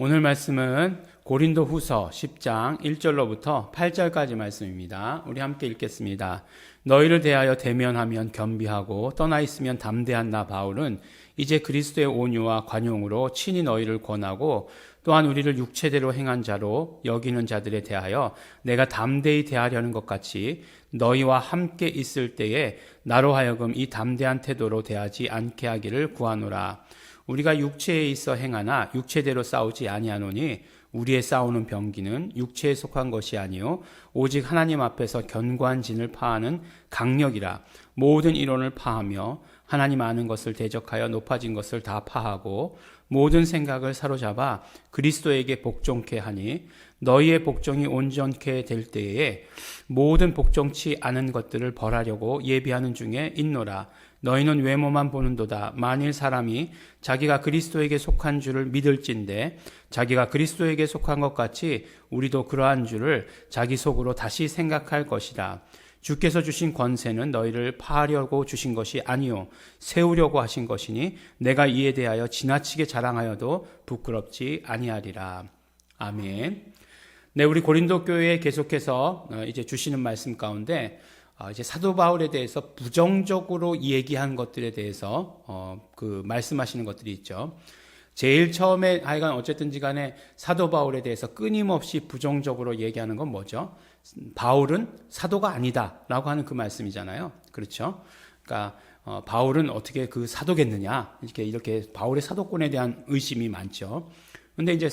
오늘 말씀은 고린도 후서 10장 1절로부터 8절까지 말씀입니다. 우리 함께 읽겠습니다. 너희를 대하여 대면하면 겸비하고 떠나 있으면 담대한 나 바울은 이제 그리스도의 온유와 관용으로 친히 너희를 권하고 또한 우리를 육체대로 행한 자로 여기는 자들에 대하여 내가 담대히 대하려는 것 같이 너희와 함께 있을 때에 나로 하여금 이 담대한 태도로 대하지 않게 하기를 구하노라. 우리가 육체에 있어 행하나 육체대로 싸우지 아니하노니 우리의 싸우는 병기는 육체에 속한 것이 아니요 오직 하나님 앞에서 견고한 진을 파하는 강력이라. 모든 이론을 파하며 하나님 아는 것을 대적하여 높아진 것을 다 파하고 모든 생각을 사로잡아 그리스도에게 복종케 하니 너희의 복종이 온전케 될 때에 모든 복종치 않은 것들을 벌하려고 예비하는 중에 있노라. 너희는 외모만 보는도다. 만일 사람이 자기가 그리스도에게 속한 줄을 믿을진대 자기가 그리스도에게 속한 것 같이 우리도 그러한 줄을 자기 속으로 다시 생각할 것이다. 주께서 주신 권세는 너희를 파하려고 주신 것이 아니요 세우려고 하신 것이니 내가 이에 대하여 지나치게 자랑하여도 부끄럽지 아니하리라. 아멘. 네, 우리 고린도 교회에 계속해서 이제 주시는 말씀 가운데 이제 사도 바울에 대해서 부정적으로 얘기한 것들에 대해서 그 말씀하시는 것들이 있죠. 제일 처음에 하여간 어쨌든지 간에 사도 바울에 대해서 끊임없이 부정적으로 얘기하는 건 뭐죠? 바울은 사도가 아니다라고 하는 그 말씀이잖아요. 그렇죠? 그러니까 바울은 어떻게 그 사도겠느냐? 이렇게 바울의 사도권에 대한 의심이 많죠. 근데 이제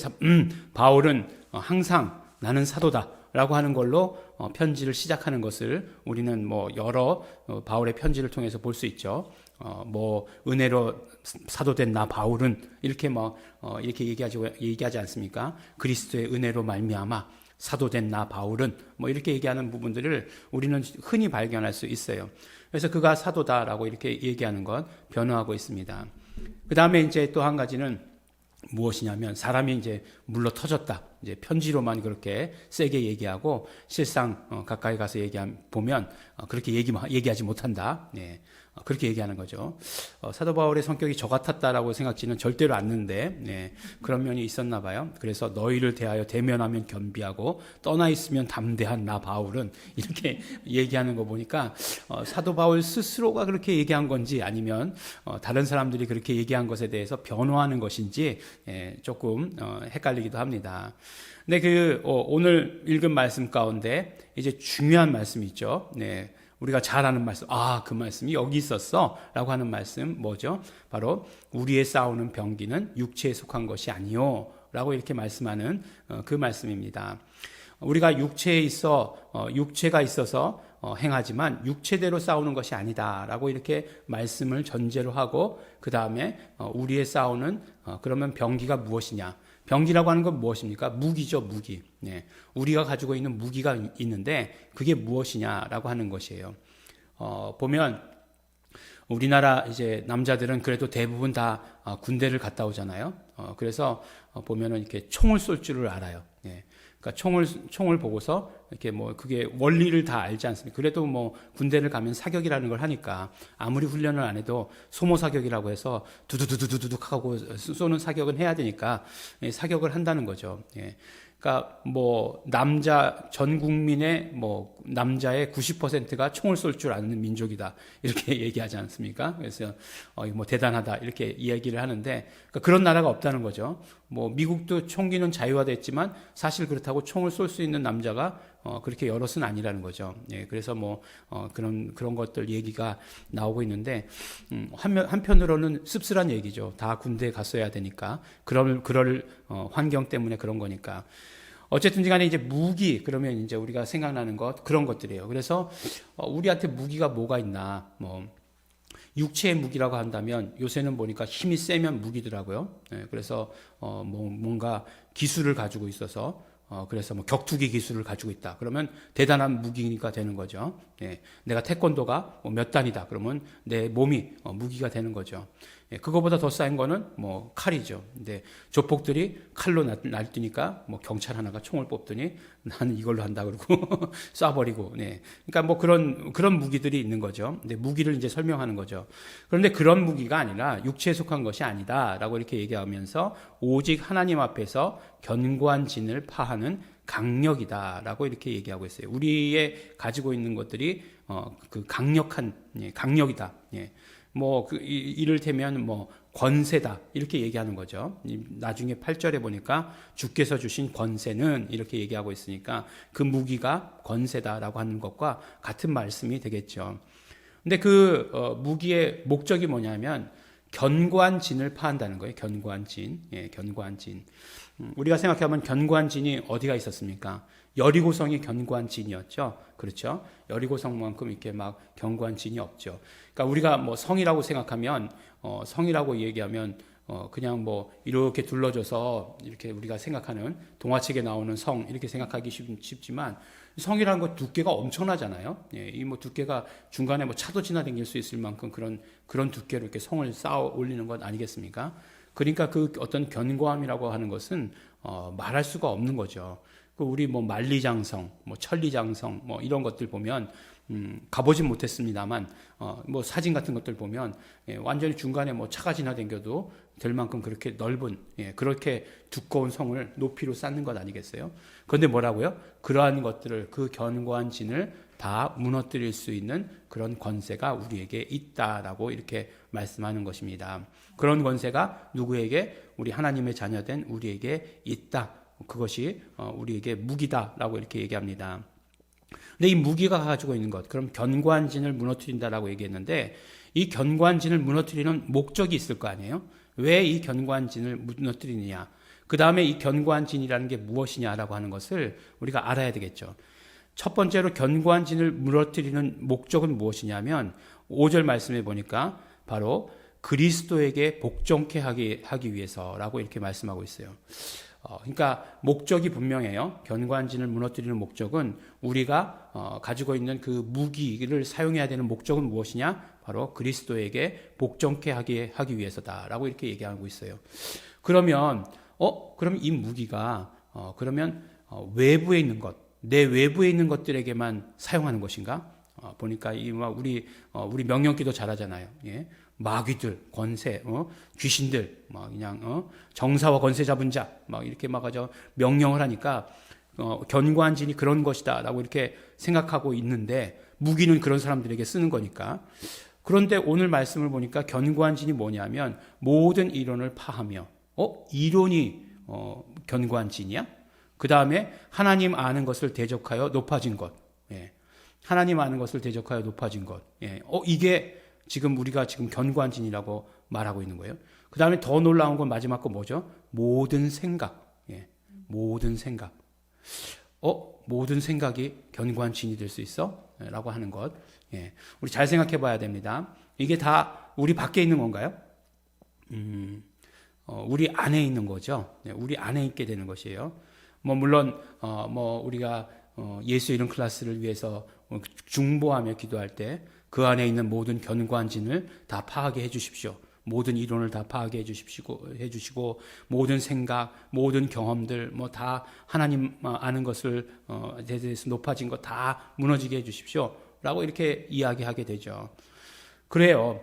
바울은 항상 나는 사도다라고 하는 걸로 편지를 시작하는 것을 우리는 뭐 여러 바울의 편지를 통해서 볼 수 있죠. 뭐 은혜로 사도된 나 바울은 이렇게 이렇게 얘기하지 않습니까? 그리스도의 은혜로 말미암아 사도된 나 바울은 뭐 이렇게 얘기하는 부분들을 우리는 흔히 발견할 수 있어요. 그래서 그가 사도다라고 이렇게 얘기하는 것 변화하고 있습니다. 그 다음에 이제 또 한 가지는 무엇이냐면 사람이 이제 물러 터졌다. 이제 편지로만 그렇게 세게 얘기하고 실상 가까이 가서 보면 그렇게 얘기하지 못한다. 네. 그렇게 얘기하는 거죠. 사도 바울의 성격이 저 같았다라고 생각지는 절대로 않는데, 네, 그런 면이 있었나 봐요. 그래서 너희를 대하여 대면하면 겸비하고 떠나 있으면 담대한 나 바울은 이렇게 얘기하는 거 보니까 사도 바울 스스로가 그렇게 얘기한 건지 아니면 다른 사람들이 그렇게 얘기한 것에 대해서 변호하는 것인지 조금 헷갈리기도 합니다. 근데 오늘 읽은 말씀 가운데 이제 중요한 말씀이 있죠. 네. 우리가 잘 아는 말씀, 그 말씀이 여기 있었어 라고 하는 말씀 뭐죠? 바로 우리의 싸우는 병기는 육체에 속한 것이 아니요 라고 이렇게 말씀하는 그 말씀입니다. 우리가 육체가 있어서 행하지만 육체대로 싸우는 것이 아니다 라고 이렇게 말씀을 전제로 하고 그 다음에 우리의 싸우는 그러면 병기가 무엇이냐? 병기라고 하는 건 무엇입니까? 무기죠, 무기. 네. 우리가 가지고 있는 무기가 있는데 그게 무엇이냐라고 하는 것이에요. 보면 우리나라 이제 남자들은 그래도 대부분 다 군대를 갔다 오잖아요. 그래서 보면은 이렇게 총을 쏠 줄을 알아요. 네. 그러니까 총을 보고서 이렇게 그게 원리를 다 알지 않습니까? 그래도 군대를 가면 사격이라는 걸 하니까 아무리 훈련을 안 해도 소모 사격이라고 해서 두두두두두둑 하고 쏘는 사격은 해야 되니까 사격을 한다는 거죠. 예. 그러니까 전 국민의 남자의 90%가 총을 쏠 줄 아는 민족이다 이렇게 얘기하지 않습니까? 그래서 대단하다 이렇게 이야기를 하는데 그런 나라가 없다는 거죠. 미국도 총기는 자유화됐지만 사실 그렇다고 총을 쏠 수 있는 남자가 그렇게 여럿은 아니라는 거죠. 예, 그래서 그런 것들 얘기가 나오고 있는데 한편으로는 씁쓸한 얘기죠. 다 군대에 갔어야 되니까 그럴 환경 때문에 그런 거니까. 어쨌든지 간에 이제 무기 그러면 이제 우리가 생각나는 그런 것들이에요. 그래서 우리한테 무기가 뭐가 있나? 육체의 무기라고 한다면 요새는 보니까 힘이 세면 무기더라고요. 네, 그래서 뭔가 기술을 가지고 있어서 그래서 격투기 기술을 가지고 있다. 그러면 대단한 무기가 되는 거죠. 네, 내가 태권도가 몇 단이다. 그러면 내 몸이 무기가 되는 거죠. 예, 그거보다 더 쌓인 거는 칼이죠. 근데 조폭들이 칼로 날뛰니까 경찰 하나가 총을 뽑더니 나는 이걸로 한다 그러고 쏴버리고, 네. 그러니까 뭐 그런 무기들이 있는 거죠. 근데 무기를 이제 설명하는 거죠. 그런데 그런 무기가 아니라 육체에 속한 것이 아니다라고 이렇게 얘기하면서 오직 하나님 앞에서 견고한 진을 파하는 강력이다라고 이렇게 얘기하고 있어요. 우리의 가지고 있는 것들이 그 강력한 강력이다. 예. 뭐 이를테면 뭐 권세다 이렇게 얘기하는 거죠. 나중에 8절에 보니까 주께서 주신 권세는 이렇게 얘기하고 있으니까 그 무기가 권세다라고 하는 것과 같은 말씀이 되겠죠. 근데 그 무기의 목적이 뭐냐면 견고한 진을 파한다는 거예요. 견고한 진. 예, 견고한 진. 우리가 생각해보면 견고한 진이 어디가 있었습니까? 여리고성이 견고한 진이었죠. 그렇죠? 여리고성만큼 이렇게 막 견고한 진이 없죠. 그러니까 우리가 뭐 성이라고 생각하면 성이라고 얘기하면 그냥 뭐 이렇게 둘러져서 이렇게 우리가 생각하는 동화책에 나오는 성 이렇게 생각하기 쉽지만 성이라는 건 두께가 엄청나잖아요. 예, 이 뭐 두께가 중간에 뭐 차도 지나다닐 수 있을 만큼 그런 두께로 이렇게 성을 쌓아 올리는 것 아니겠습니까? 그러니까 그 어떤 견고함이라고 하는 것은 말할 수가 없는 거죠. 그 우리 뭐 만리장성, 뭐 천리장성, 뭐 이런 것들 보면 가보진 못했습니다만 뭐 사진 같은 것들 보면 완전히 중간에 뭐 차가 지나다녀도 될 만큼 그렇게 넓은 그렇게 두꺼운 성을 높이로 쌓는 것 아니겠어요? 그런데 뭐라고요? 그러한 것들을 그 견고한 진을 다 무너뜨릴 수 있는 그런 권세가 우리에게 있다라고 이렇게 말씀하는 것입니다. 그런 권세가 누구에게? 우리 하나님의 자녀된 우리에게 있다. 그것이 우리에게 무기다라고 이렇게 얘기합니다. 근데 이 무기가 가지고 있는 것, 그럼 견고한 진을 무너뜨린다라고 얘기했는데 이 견고한 진을 무너뜨리는 목적이 있을 거 아니에요? 왜 이 견고한 진을 무너뜨리느냐? 그 다음에 이 견고한 진이라는 게 무엇이냐라고 하는 것을 우리가 알아야 되겠죠. 첫 번째로 견고한 진을 무너뜨리는 목적은 무엇이냐면 5절 말씀에 보니까 바로 그리스도에게 복종케 하기 위해서라고 이렇게 말씀하고 있어요. 그러니까 목적이 분명해요. 견고한 진을 무너뜨리는 목적은 우리가 가지고 있는 그 무기를 사용해야 되는 목적은 무엇이냐? 바로 그리스도에게 복종케 하기 위해서다라고 이렇게 얘기하고 있어요. 그러면 그럼 이 무기가 그러면 외부에 있는 것, 내 외부에 있는 것들에게만 사용하는 것인가? 보니까 우리 명령기도 잘하잖아요. 예? 마귀들, 권세, 귀신들, 막 그냥 정사와 권세 잡은 자, 막 이렇게 막 아주 명령을 하니까 견고한 진이 그런 것이다라고 이렇게 생각하고 있는데 무기는 그런 사람들에게 쓰는 거니까. 그런데 오늘 말씀을 보니까 견고한 진이 뭐냐면 모든 이론을 파하며, 이론이 견고한 진이야? 그 다음에 하나님 아는 것을 대적하여 높아진 것. 예. 하나님 아는 것을 대적하여 높아진 것. 예. 이게 지금 우리가 지금 견고한 진이라고 말하고 있는 거예요. 그 다음에 더 놀라운 건 마지막 거 뭐죠? 모든 생각. 예. 모든 생각. 모든 생각이 견고한 진이 될 수 있어? 예. 라고 하는 것. 예. 우리 잘 생각해 봐야 됩니다. 이게 다 우리 밖에 있는 건가요? 우리 안에 있는 거죠. 예. 우리 안에 있게 되는 것이에요. 물론 우리가 예수 이름 클래스를 위해서 중보하며 기도할 때 그 안에 있는 모든 견고한 진을 다 파하게 해주십시오. 모든 이론을 다 파하게 해주시고 모든 생각, 모든 경험들 다 하나님 아는 것을 대해서 높아진 것 다 무너지게 해주십시오. 라고 이렇게 이야기하게 되죠. 그래요.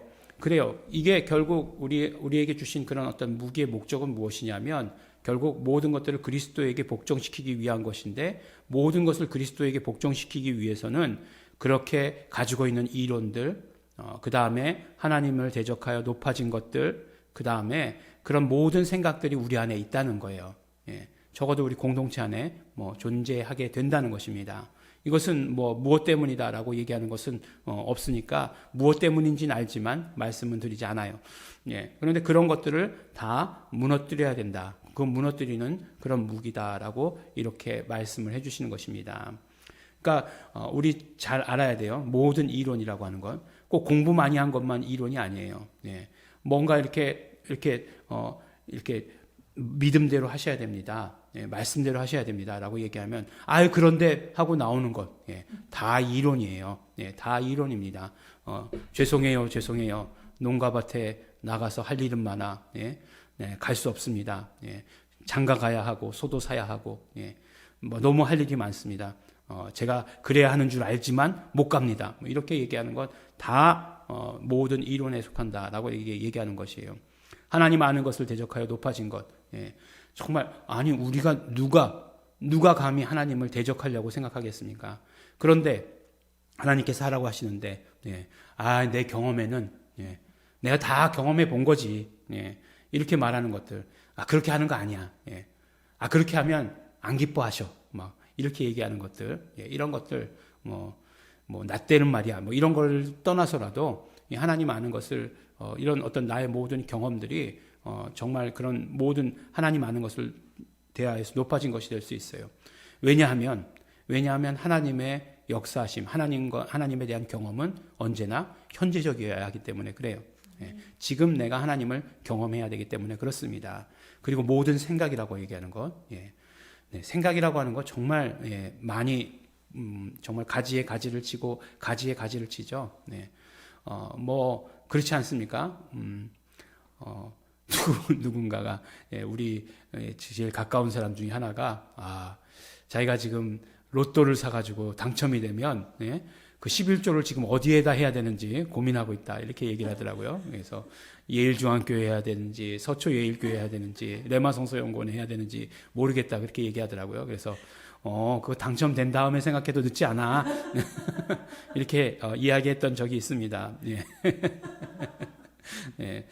이게 결국 우리에게 주신 그런 어떤 무기의 목적은 무엇이냐면 결국 모든 것들을 그리스도에게 복종시키기 위한 것인데 모든 것을 그리스도에게 복종시키기 위해서는 그렇게 가지고 있는 이론들, 그 다음에 하나님을 대적하여 높아진 것들, 그 다음에 그런 모든 생각들이 우리 안에 있다는 거예요. 예, 적어도 우리 공동체 안에 존재하게 된다는 것입니다. 이것은 무엇 때문이다라고 얘기하는 것은 없으니까 무엇 때문인지는 알지만 말씀은 드리지 않아요. 예, 그런데 그런 것들을 다 무너뜨려야 된다. 그 무너뜨리는 그런 무기다라고 이렇게 말씀을 해주시는 것입니다. 그러니까 우리 잘 알아야 돼요. 모든 이론이라고 하는 건 꼭 공부 많이 한 것만 이론이 아니에요. 예, 뭔가 이렇게 믿음대로 하셔야 됩니다. 예, 말씀대로 하셔야 됩니다라고 얘기하면 그런데 하고 나오는 것, 다 이론이에요. 예, 다 이론입니다. 죄송해요. 농가밭에 나가서 할 일은 많아. 갈 수 없습니다. 장가 가야 하고 소도 사야 하고 뭐 너무 할 일이 많습니다. 제가 그래야 하는 줄 알지만 못 갑니다. 뭐 이렇게 얘기하는 것 다 모든 이론에 속한다라고 얘기하는 것이에요. 하나님 아는 것을 대적하여 높아진 것. 예. 정말 아니 우리가 누가 감히 하나님을 대적하려고 생각하겠습니까? 그런데 하나님께서 하라고 하시는데 예. 내 경험에는 예. 내가 다 경험해 본 거지. 예. 이렇게 말하는 것들. 그렇게 하는 거 아니야. 예. 그렇게 하면 안 기뻐하셔. 막 이렇게 얘기하는 것들. 예. 이런 것들 나 때는 말이야. 뭐 이런 걸 떠나서라도 하나님 아는 것을 이런 어떤 나의 모든 경험들이 정말 그런 모든 하나님 아는 것을 대하여서 높아진 것이 될 수 있어요. 왜냐하면 하나님의 역사하심, 하나님에 대한 경험은 언제나 현재적이어야 하기 때문에 그래요. 예. 지금 내가 하나님을 경험해야 되기 때문에 그렇습니다. 그리고 모든 생각이라고 얘기하는 것, 예. 네, 생각이라고 하는 것 정말 예, 많이 정말 가지에 가지를 치고 가지에 가지를 치죠. 네. 그렇지 않습니까? 누군가가 예, 우리 제일 가까운 사람 중에 하나가 자기가 지금 로또를 사가지고 당첨이 되면 예, 그 11조를 지금 어디에다 해야 되는지 고민하고 있다 이렇게 얘기를 하더라고요. 그래서 예일중앙교회 해야 되는지 서초예일교회 해야 되는지 레마성서연구원 해야 되는지 모르겠다 그렇게 얘기하더라고요. 그래서 그거 당첨된 다음에 생각해도 늦지 않아 이렇게 이야기했던 적이 있습니다. 예. 예,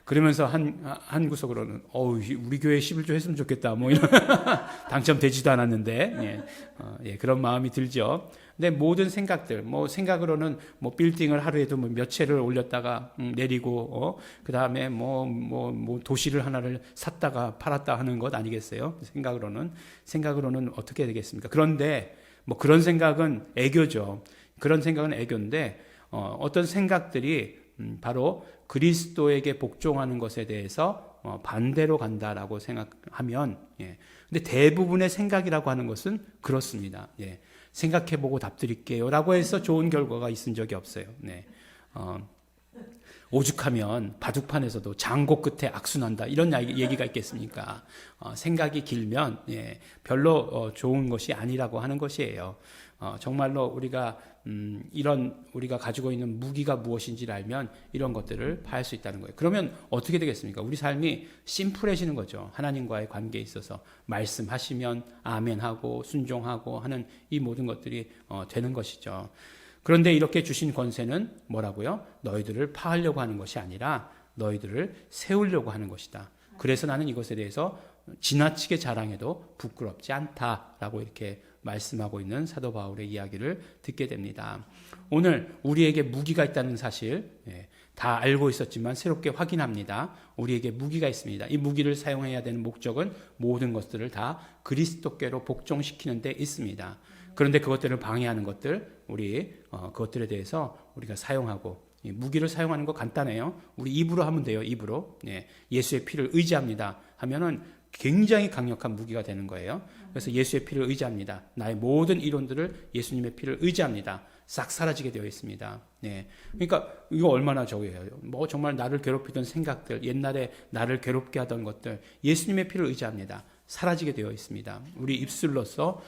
그러면서 한 구석으로는 우리 교회 11조 했으면 좋겠다 뭐 이런 당첨되지도 않았는데 예, 그런 마음이 들죠. 근데 모든 생각들 생각으로는 빌딩을 하루에도 몇 채를 올렸다가 내리고 그 다음에 도시를 하나를 샀다가 팔았다 하는 것 아니겠어요? 생각으로는 어떻게 되겠습니까? 그런데 그런 생각은 애교죠. 그런 생각은 애교인데 어떤 생각들이 바로 그리스도에게 복종하는 것에 대해서 반대로 간다라고 생각하면 예. 근데 대부분의 생각이라고 하는 것은 그렇습니다. 예. 생각해보고 답드릴게요라고 해서 좋은 결과가 있은 적이 없어요. 네. 오죽하면 바둑판에서도 장고 끝에 악순한다 이런 얘기가 있겠습니까? 생각이 길면 예, 별로 좋은 것이 아니라고 하는 것이에요. 정말로 우리가 우리가 가지고 있는 무기가 무엇인지를 알면 이런 것들을 파할 수 있다는 거예요. 그러면 어떻게 되겠습니까? 우리 삶이 심플해지는 거죠. 하나님과의 관계에 있어서 말씀하시면 아멘하고 순종하고 하는 이 모든 것들이 되는 것이죠. 그런데 이렇게 주신 권세는 뭐라고요? 너희들을 파하려고 하는 것이 아니라 너희들을 세우려고 하는 것이다. 그래서 나는 이것에 대해서 지나치게 자랑해도 부끄럽지 않다라고 이렇게 말씀하고 있는 사도 바울의 이야기를 듣게 됩니다. 오늘 우리에게 무기가 있다는 사실 다 알고 있었지만 새롭게 확인합니다. 우리에게 무기가 있습니다. 이 무기를 사용해야 되는 목적은 모든 것들을 다 그리스도께로 복종시키는 데 있습니다. 그런데 그것들을 방해하는 것들, 그것들에 대해서 우리가 사용하고 무기를 사용하는 거 간단해요. 우리 입으로 하면 돼요. 입으로. 예수의 피를 의지합니다. 하면은 굉장히 강력한 무기가 되는 거예요. 그래서 예수의 피를 의지합니다. 나의 모든 이론들을 예수님의 피를 의지합니다. 싹 사라지게 되어 있습니다. 그러니까 이거 얼마나 적어요. 정말 나를 괴롭히던 생각들, 옛날에 나를 괴롭게 하던 것들, 예수님의 피를 의지합니다. 사라지게 되어 있습니다. 우리 입술로서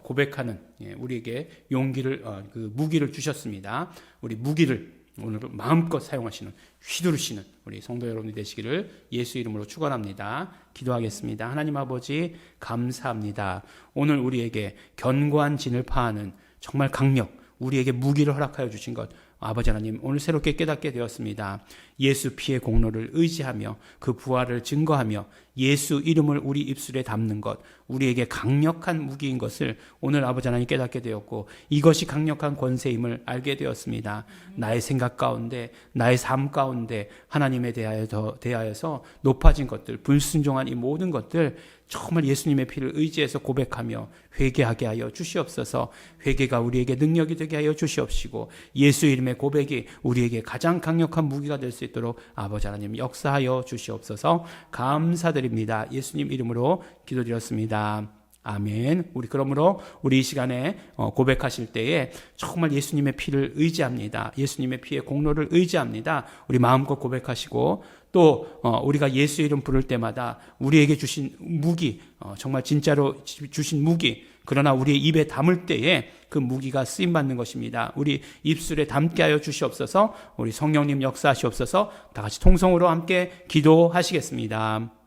고백하는 우리에게 용기를 그 무기를 주셨습니다. 우리 무기를 오늘 마음껏 사용하시는 휘두르시는 우리 성도 여러분이 되시기를 예수 이름으로 축원합니다. 기도하겠습니다. 하나님 아버지 감사합니다. 오늘 우리에게 견고한 진을 파하는 정말 강력 우리에게 무기를 허락하여 주신 것 아버지 하나님 오늘 새롭게 깨닫게 되었습니다. 예수 피의 공로를 의지하며 그 부활을 증거하며 예수 이름을 우리 입술에 담는 것 우리에게 강력한 무기인 것을 오늘 아버지 하나님 깨닫게 되었고 이것이 강력한 권세임을 알게 되었습니다. 나의 생각 가운데 나의 삶 가운데 하나님에 대하여서 높아진 것들 불순종한 이 모든 것들 정말 예수님의 피를 의지해서 고백하며 회개하게 하여 주시옵소서. 회개가 우리에게 능력이 되게 하여 주시옵시고 예수 이름의 고백이 우리에게 가장 강력한 무기가 될 수 있도록 아버지 하나님 역사하여 주시옵소서. 감사드립니다. 예수님 이름으로 기도드렸습니다. 아멘. 우리 그러므로 우리 이 시간에 고백하실 때에 정말 예수님의 피를 의지합니다. 예수님의 피의 공로를 의지합니다. 우리 마음껏 고백하시고 또 우리가 예수 이름 부를 때마다 우리에게 주신 무기, 정말 진짜로 주신 무기, 그러나 우리의 입에 담을 때에 그 무기가 쓰임받는 것입니다. 우리 입술에 담게 하여 주시옵소서. 우리 성령님 역사하시옵소서. 다 같이 통성으로 함께 기도하시겠습니다.